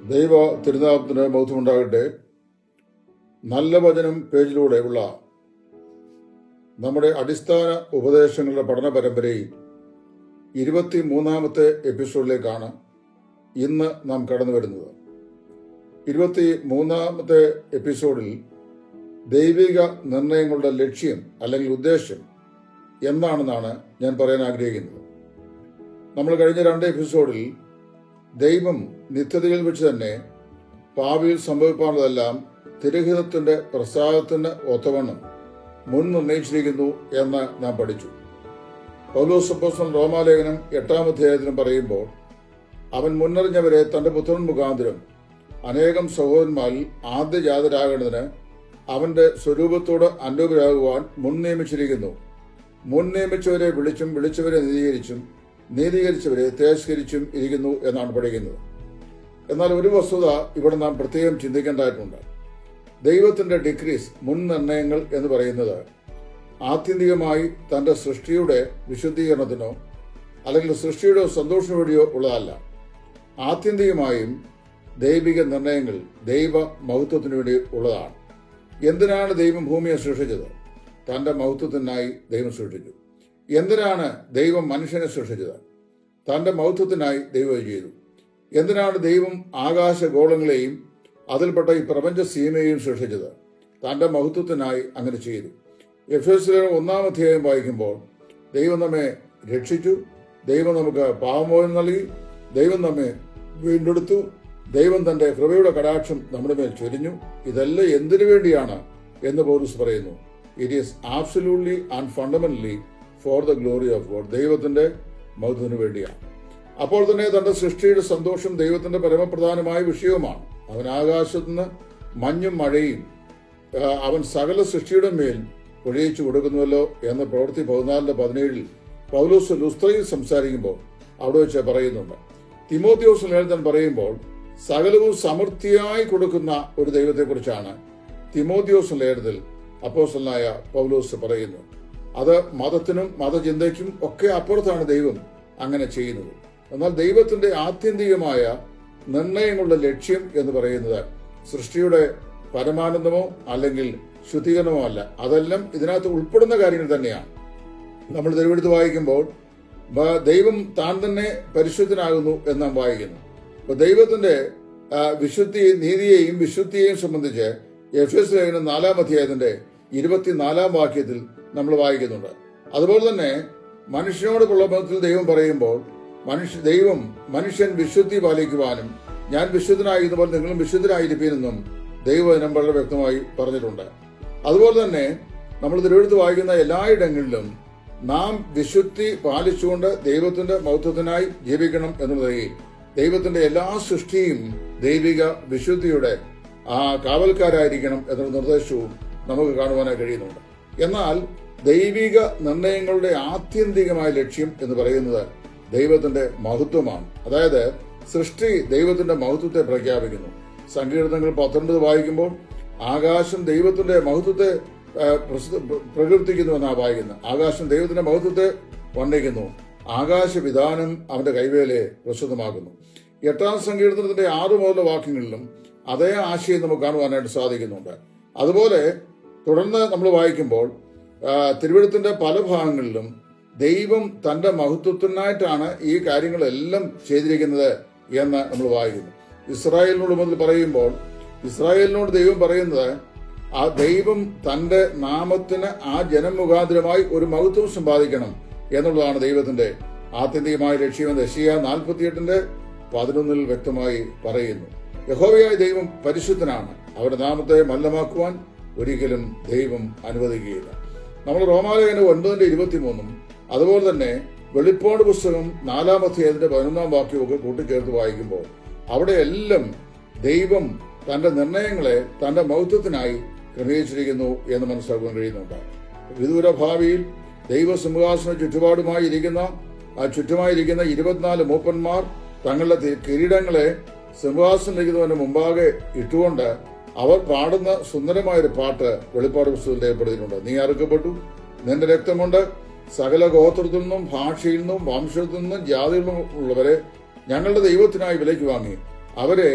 ദൈവ തിരുനാമത്തിന് മഹത്വമുണ്ടാകട്ടെ. നല്ല വചനം പേജിലൂടെയുള്ള നമ്മുടെ അടിസ്ഥാന ഉപദേശങ്ങളുടെ പഠന പരമ്പരയിൽ 23-ാമത്തെ എപ്പിസോഡിലേക്കാണ് ഇന്ന് നാം കടന്നു വരുന്നത്. 23-ാമത്തെ എപ്പിസോഡിൽ ദൈവിക നിർണയങ്ങളുടെ ലക്ഷ്യം അല്ലെങ്കിൽ ഉദ്ദേശം എന്താണെന്നാണ് ഞാൻ പറയാൻ ആഗ്രഹിക്കുന്നത്. നമ്മൾ കഴിഞ്ഞ 2 എപ്പിസോഡിൽ ദൈവം നിത്യതയിൽ വെച്ച് തന്നെ ഭാവിയിൽ സംഭവിക്കാനുള്ളതെല്ലാം തിരുഹിതത്തിന്റെ പ്രസാദത്തിന് ഒത്തവണ്ണം മുൻ നിർണയിച്ചിരിക്കുന്നു എന്ന് നാം പഠിച്ചു. പൗലോസ് അപ്പോസ്തലൻ റോമാലേഖനം 8-ാം അധ്യായത്തിലും പറയുമ്പോൾ, അവൻ മുന്നറിഞ്ഞവരെ തന്റെ പുത്രൻ മുഖാന്തരം അനേകം സഹോദരന്മാരിൽ ആദ്യജാതരാകേണ്ടതിന് അവന്റെ സ്വരൂപത്തോട് അനുരൂപരാകുവാൻ മുൻ നിയമിച്ചിരിക്കുന്നു. മുൻ നിയമിച്ചവരെ വിളിച്ചും വിളിച്ചവരെ നീതീകരിച്ചും നീതീകരിച്ചവരെ തിരസ്കരിച്ചും ഇരിക്കുന്നു എന്നാണ് പഠിക്കുന്നത്. എന്നാൽ ഒരു വസ്തുത ഇവിടെ നാം പ്രത്യേകം ചിന്തിക്കേണ്ടതായിട്ടുണ്ട്. ദൈവത്തിന്റെ ഡിക്രീസ്, മുൻ നിർണയങ്ങൾ എന്ന് പറയുന്നത് ആത്യന്തികമായി തന്റെ സൃഷ്ടിയുടെ വിശുദ്ധീകരണത്തിനോ അല്ലെങ്കിൽ സൃഷ്ടിയുടെ സന്തോഷത്തിനു വേണ്ടിയോ ഉള്ളതല്ല. ആത്യന്തികമായും ദൈവിക നിർണയങ്ങൾ ദൈവ മഹത്വത്തിനു വേണ്ടി ഉള്ളതാണ്. എന്തിനാണ് ദൈവം ഭൂമിയെ സൃഷ്ടിച്ചത്? തന്റെ മഹത്വത്തിനായി ദൈവം സൃഷ്ടിച്ചു. എന്തിനാണ് ദൈവം മനുഷ്യനെ സൃഷ്ടിച്ചത്? തന്റെ മഹത്വത്തിനായി ദൈവം ചെയ്തു. എന്തിനാണ് ദൈവം ആകാശഗോളങ്ങളെയും അതിൽപ്പെട്ട ഈ പ്രപഞ്ച സീമയെയും സൃഷ്ടിച്ചത്? തന്റെ മഹത്വത്തിനായി അങ്ങനെ ചെയ്തു. എഫേസ്യർ 1-ാം അധ്യായം വായിക്കുമ്പോൾ, ദൈവം നമ്മെ രക്ഷിച്ചു, ദൈവം നമുക്ക് പാപമോചനം നൽകി, ദൈവം നമ്മെ വീണ്ടെടുത്തു, ദൈവം തന്റെ കൃപയുടെ കടാക്ഷം നമ്മുടെ മേൽ ചൊരിഞ്ഞു. ഇതെല്ലാം എന്തിനു വേണ്ടിയാണ് എന്ന് പൗലോസ് പറയുന്നു. It is absolutely and fundamentally for the glory of God. ദൈവത്തിന്റെ മഹത്വത്തിന് വേണ്ടിയാണ്. അപ്പോൾ തന്നെ തന്റെ സൃഷ്ടിയുടെ സന്തോഷം ദൈവത്തിന്റെ പരമപ്രധാനമായ വിഷയവുമാണ്. അവൻ ആകാശത്തുനിന്ന് മഞ്ഞും മഴയും അവൻ സകല സൃഷ്ടിയുടെ മേൽ ഒഴിയിച്ചു കൊടുക്കുന്നുവല്ലോ എന്ന് പ്രവൃത്തി 14:17 പൗലോസ് ലുസ്ത്രയിൽ സംസാരിക്കുമ്പോൾ അവിടെ വെച്ച് പറയുന്നുണ്ട്. തിമോഥെയോസ് ലേഖനത്തിൽ പറയുമ്പോൾ സകലവും സമൃദ്ധിയായി കൊടുക്കുന്ന ഒരു ദൈവത്തെക്കുറിച്ചാണ് തിമോഥെയോസ് ലേഖനത്തിൽ അപ്പോസ്തലനായ പൗലോസ് പറയുന്നത്. അത് മതത്തിനും മതചിന്തയ്ക്കും ഒക്കെ അപ്പുറത്താണ് ദൈവം അങ്ങനെ ചെയ്യുന്നത്. എന്നാൽ ദൈവത്തിന്റെ ആത്യന്തികമായ നിർണയങ്ങളുടെ ലക്ഷ്യം എന്ന് പറയുന്നത് സൃഷ്ടിയുടെ പരമാനന്ദമോ അല്ലെങ്കിൽ ശുദ്ധീകരണമോ അല്ല. അതെല്ലാം ഇതിനകത്ത് ഉൾപ്പെടുന്ന കാര്യങ്ങൾ തന്നെയാണ്. നമ്മൾ തിരുവെഴുത്ത് വായിക്കുമ്പോൾ ദൈവം താൻ തന്നെ പരിശുദ്ധനാകുന്നു എന്ന് നാം വായിക്കുന്നു. അപ്പൊ ദൈവത്തിന്റെ വിശുദ്ധി, നീതിയെയും വിശുദ്ധിയെയും സംബന്ധിച്ച് എഫേസ്യ ലേഖനം 4-ാം അധ്യായത്തിന്റെ 24-ാം വാക്യത്തിൽ നമ്മൾ വായിക്കുന്നുണ്ട്. അതുപോലെ തന്നെ മനുഷ്യനോടുള്ള ബന്ധത്തിൽ ദൈവം പറയുമ്പോൾ ദൈവം മനുഷ്യൻ വിശുദ്ധി പാലിക്കുവാനും ഞാൻ വിശുദ്ധനായിരുന്നപ്പോൾ നിങ്ങളും വിശുദ്ധരായിരിക്കുമെന്നും ദൈവവചനം വളരെ വ്യക്തമായി പറഞ്ഞിട്ടുണ്ട്. അതുപോലെ തന്നെ നമ്മൾ തിരുവെഴുത്ത് വായിക്കുന്ന എല്ലായിടങ്ങളിലും നാം വിശുദ്ധി പാലിച്ചുകൊണ്ട് ദൈവത്തിന്റെ മഹത്വത്തിനായി ജീവിക്കണം എന്നുള്ളതിൽ ദൈവത്തിന്റെ എല്ലാ സൃഷ്ടിയും ദൈവിക വിശുദ്ധിയുടെ കാവൽക്കാരായിരിക്കണം എന്ന നിർദ്ദേശവും നമുക്ക് കാണുവാനായി കഴിയുന്നുണ്ട്. എന്നാൽ ദൈവിക നിർണയങ്ങളുടെ ആത്യന്തികമായ ലക്ഷ്യം എന്ന് പറയുന്നത് ദൈവത്തിന്റെ മഹത്വമാണ്. അതായത് സൃഷ്ടി ദൈവത്തിന്റെ മഹത്വത്തെ പ്രഖ്യാപിക്കുന്നു. സങ്കീർത്തനങ്ങൾ 19 വായിക്കുമ്പോൾ ആകാശം ദൈവത്തിന്റെ മഹത്വത്തെ പ്രകീർത്തിക്കുന്നു എന്നാണ് വായിക്കുന്നത്. ആകാശം ദൈവത്തിന്റെ മഹത്വത്തെ വർണ്ണിക്കുന്നു. ആകാശവിധാനം അവന്റെ കൈവേലയെ പ്രസിദ്ധമാക്കുന്നു. 8-ാം സങ്കീർത്തനത്തിന്റെ 6 മുതലുള്ള വാക്യങ്ങളിലും അതേ ആശയം നമുക്ക് കാണുവാനായിട്ട് സാധിക്കുന്നുണ്ട്. അതുപോലെ തുടർന്ന് നമ്മൾ വായിക്കുമ്പോൾ തിരുവെഴുത്തിന്റെ പല ഭാഗങ്ങളിലും ദൈവം തന്റെ മഹത്വത്തിനായിട്ടാണ് ഈ കാര്യങ്ങളെല്ലാം ചെയ്തിരിക്കുന്നത് എന്ന് നമ്മൾ വായിക്കുന്നു. ഇസ്രായേലിനോട് മുതൽ പറയുമ്പോൾ ഇസ്രായേലിനോട് ദൈവം പറയുന്നത് ആ ദൈവം തന്റെ നാമത്തിന് ആ ജനം മുഖാന്തരമായി ഒരു മഹത്വം സമ്പാദിക്കണം എന്നുള്ളതാണ് ദൈവത്തിന്റെ ആത്യന്തികമായ ലക്ഷ്യമെന്ന് യെശയ്യാ 48:11 വ്യക്തമായി പറയുന്നു. യഹോവയായ ദൈവം പരിശുദ്ധനാണ്. അവരുടെ നാമത്തെ മല്ലമാക്കുവാൻ ഒരിക്കലും ദൈവം അനുവദിക്കുകയില്ല. നമ്മൾ റോമാലേഖനം 9:23 അതുപോലെ തന്നെ വെളിപ്പാട് പുസ്തകം 4-ാം അധ്യായത്തിന്റെ 11-ാം വാക്യമൊക്കെ കൂട്ടിച്ചേർത്ത് വായിക്കുമ്പോൾ അവിടെ എല്ലാം ദൈവം തന്റെ നിർണയങ്ങളെ തന്റെ മഹത്വത്തിനായി ക്രമീകരിച്ചിരിക്കുന്നു എന്ന് മനസ്സിലാക്കാൻ കഴിയുന്നുണ്ട്. വിദൂര ഭാവിയിൽ ദൈവസിംഹാസന ചുറ്റുപാടുമായിരിക്കുന്ന 24 മൂപ്പന്മാർ തങ്ങളുടെ കിരീടങ്ങളെ സിംഹാസനത്തിരിക്കുന്നതിന് മുമ്പാകെ ഇട്ടുകൊണ്ട് അവർ പാടുന്ന സുന്ദരമായൊരു പാട്ട് വെളിപ്പാട് പുസ്തകത്തിൽ രേഖപ്പെടുത്തിയിട്ടുണ്ട്. നീ അറുക്കപ്പെട്ടു, നിന്റെ രക്തം കൊണ്ട് സകല ഗോത്രത്തിൽ നിന്നും ഭാഷയിൽ നിന്നും വംശത്തിൽ നിന്നും ജാതിയിൽ നിന്നും ഉള്ളവരെ ഞങ്ങളുടെ ദൈവത്തിനായി വിലയ്ക്ക് വാങ്ങി അവരെ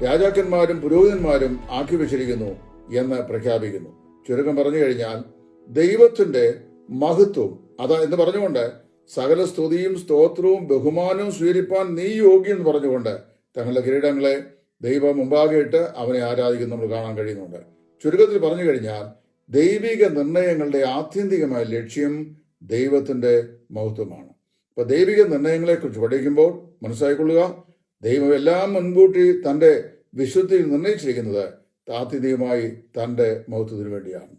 രാജാക്കന്മാരും പുരോഹിതന്മാരും ആക്കി വെച്ചിരിക്കുന്നു എന്ന് പ്രഖ്യാപിക്കുന്നു. ചുരുക്കം പറഞ്ഞു കഴിഞ്ഞാൽ ദൈവത്തിന്റെ മഹത്വം എന്ന് പറഞ്ഞുകൊണ്ട് സകല സ്തുതിയും സ്തോത്രവും ബഹുമാനവും സ്വീകരിപ്പാൻ നീ യോഗ്യം എന്ന് പറഞ്ഞുകൊണ്ട് തങ്ങളുടെ കിരീടങ്ങളെ ദൈവം മുമ്പാകെ ഇട്ട് അവനെ ആരാധിക്കുന്ന നമ്മൾ കാണാൻ കഴിയുന്നുണ്ട്. ചുരുക്കത്തിൽ പറഞ്ഞു കഴിഞ്ഞാൽ ദൈവിക നിർണയങ്ങളുടെ ആത്യന്തികമായ ലക്ഷ്യം ദൈവത്തിന്റെ മഹത്വമാണ്. അപ്പൊ ദൈവിക നിർണയങ്ങളെക്കുറിച്ച് പഠിക്കുമ്പോൾ മനസ്സിലാക്കിക്കൊള്ളുക, ദൈവം എല്ലാം മുൻകൂട്ടി തന്റെ വിശുദ്ധിയിൽ നിർണയിച്ചിരിക്കുന്നത് ആത്യന്തികമായി തന്റെ മഹത്വത്തിന് വേണ്ടിയാണ്.